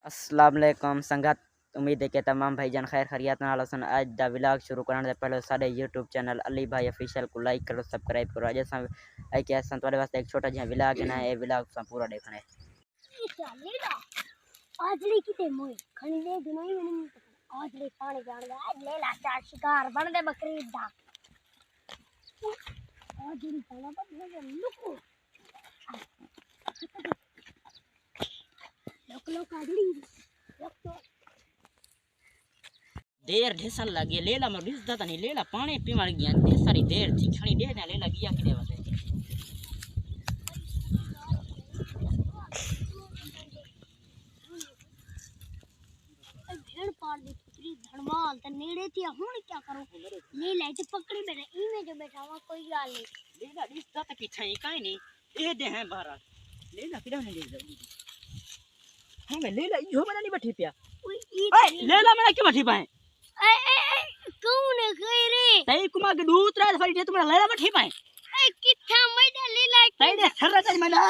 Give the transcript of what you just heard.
अस्सलाम वालेकुम संगत। उम्मीद है कि तमाम भाईजान खैर खैरियत नाल हसन। आज दा व्लॉग शुरू करने से पहले साडे यूट्यूब चैनल अली भाई ऑफिशियल को लाइक करो, सब्सक्राइब करो। आज असां आई के असां तुम्हारे वास्ते एक छोटा जिहा व्लॉग है ना, ये व्लॉग सा पूरा देखना है। आज ले किते मोई खणी दे दुनाई में आज ले पानी जान गया। आज ले ला चार शिकार बन दे बकरी दा। आज ले पाला पर लुको लोक कागड़ी लोक देर ढेसल लगी लेला में रिस दाता नहीं लेला पानी पीवन गया ढेर सारी देर थी खणी दे ना लेला गया किने वसे भेड़ पार दी पुत्री धनवाल त नेड़े थी। हुन क्या करो ले ले ते पकड़ी मैंने ई में जो बैठा हुआ कोई गाल नहीं। लेला रिस दाता की छई काई नहीं ए दे हैं बाहर लेला किदा ने ले जल्दी हमें लेला यो मना नहीं बैठी पिया। ओए ई ओए लेला मना क्यों बैठी पाए ए ए ए कौन है कोई रे तई कुमा के दूतरा फरी दे तुम्हारा लेला बैठी पाए ए किथा मैडा ले ला तई दे सररा मना